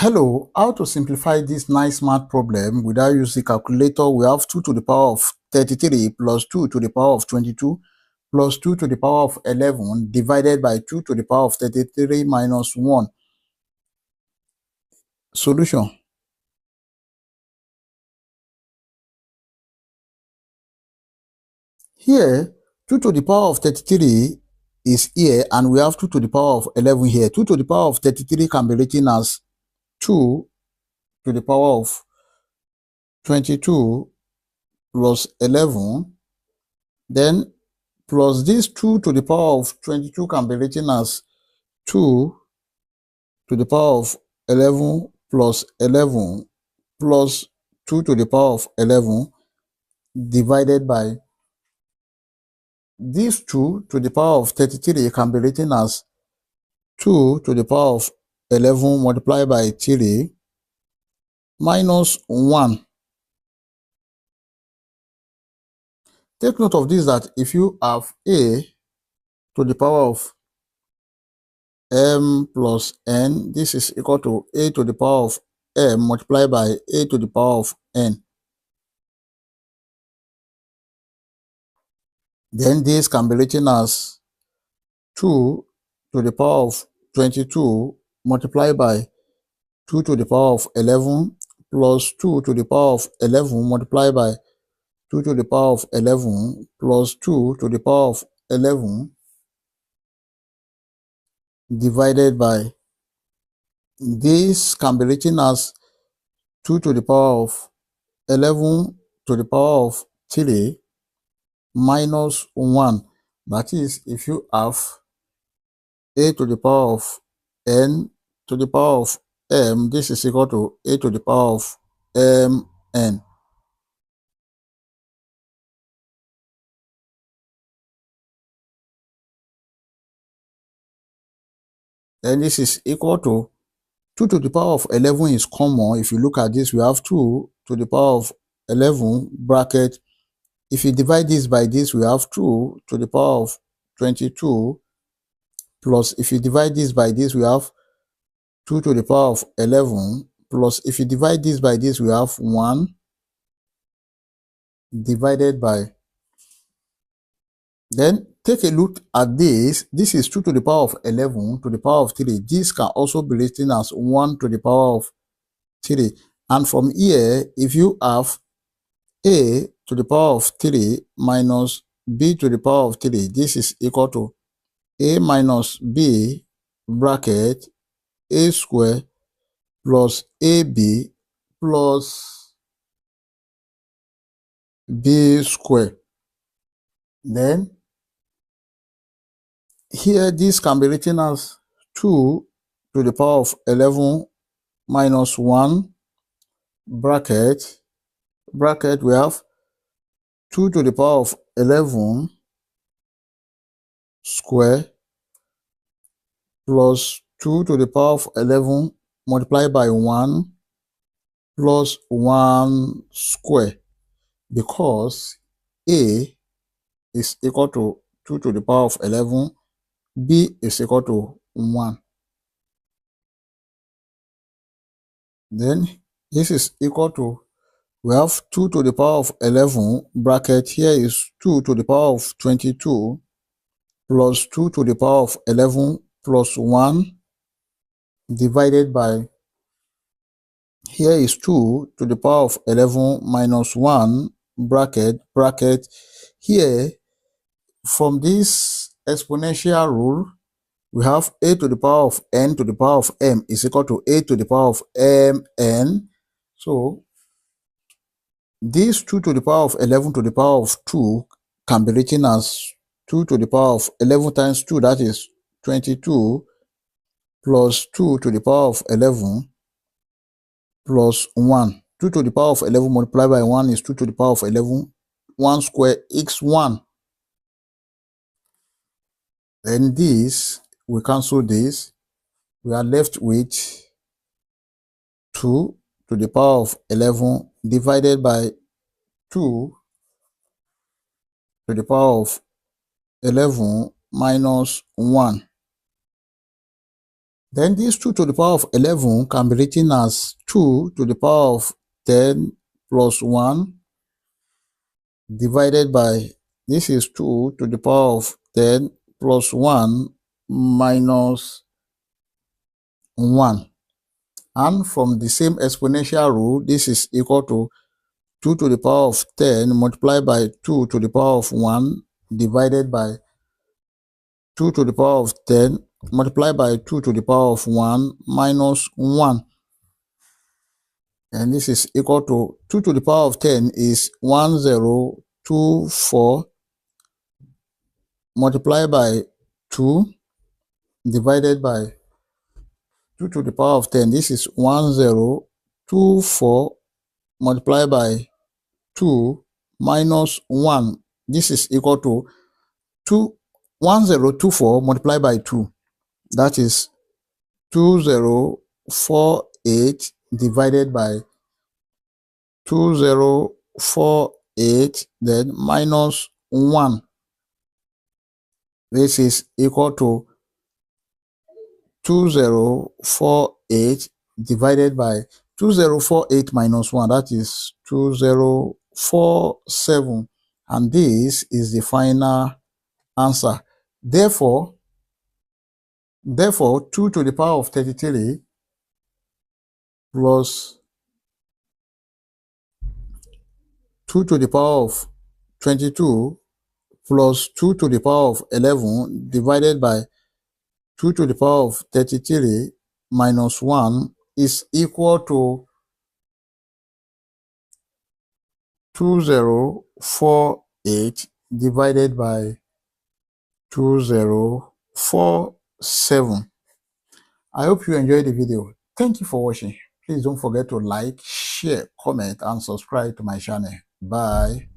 Hello, how to simplify this nice math problem without using calculator? We have 2 to the power of 33 plus 2 to the power of 22 plus 2 to the power of 11 divided by 2 to the power of 33 minus 1. Solution. Here, 2 to the power of 33 is here, and we have 2 to the power of 11 here. 2 to the power of 33 can be written as 2 to the power of 22 plus 11. Then plus this 2 to the power of 22 can be written as 2 to the power of 11 plus 11 plus 2 to the power of 11 divided by this 2 to the power of 33 can be written as 2 to the power of 11 multiplied by 3 minus 1. Take note of this, that if you have a to the power of m plus n, this is equal to a to the power of m multiplied by a to the power of n. Then this can be written as 2 to the power of 22 multiplied by 2 to the power of 11 plus 2 to the power of 11 multiplied by 2 to the power of 11 plus 2 to the power of 11 divided by this can be written as 2 to the power of 11 to the power of 3 minus 1. That is, if you have a to the power of n to the power of m, this is equal to a to the power of mn. Then this is equal to 2 to the power of 11 is common. If you look at this, we have 2 to the power of 11 bracket. If you divide this by this, we have 2 to the power of 22 plus, if you divide this by this, we have 2 to the power of 11 plus, if you divide this by this, we have 1 divided by. Then take a look at this. This is 2 to the power of 11 to the power of 3. This can also be written as 1 to the power of 3. And from here, if you have a to the power of 3 minus b to the power of 3, this is equal to a minus b bracket a square plus ab plus b square. Then here this can be written as 2 to the power of 11 minus 1 bracket we have 2 to the power of 11 square plus 2 to the power of 11 multiplied by 1 plus 1 square, because a is equal to 2 to the power of 11, b is equal to 1. Then this is equal to, we have 2 to the power of 11 bracket, here is 2 to the power of 22 plus 2 to the power of 11 plus 1 divided by, here is 2 to the power of 11 minus 1 bracket. Here, from this exponential rule, we have a to the power of n to the power of m is equal to a to the power of mn. So this 2 to the power of 11 to the power of 2 can be written as 2 to the power of 11 times 2, that is 22, plus 2 to the power of 11 plus 1. 2 to the power of 11 multiplied by 1 is 2 to the power of 11. 1 square is 1. Then this, we cancel this. We are left with 2 to the power of 11 divided by 2 to the power of 11 minus 1. Then this 2 to the power of 11 can be written as 2 to the power of 10 plus 1 divided by, this is 2 to the power of 10 plus 1 minus 1. And from the same exponential rule, this is equal to 2 to the power of 10 multiplied by 2 to the power of 1 divided by 2 to the power of 10 multiplied by 2 to the power of 1 minus 1. And this is equal to 2 to the power of 10 is 1024 multiplied by 2 divided by 2 to the power of 10. This is 1024 multiplied by 2 minus 1. This is equal to 1024 multiplied by 2. That is 2048 divided by 2048 then minus 1. This is equal to 2048 divided by 2048 minus 1. That is 2047. And this is the final answer. Therefore, 2 to the power of 33 plus 2 to the power of 22 plus 2 to the power of 11 divided by 2 to the power of 33 minus 1 is equal to 2048 divided by 2047. I hope you enjoyed the video. Thank you for watching. Please don't forget to like, share, comment, and subscribe to my channel. Bye.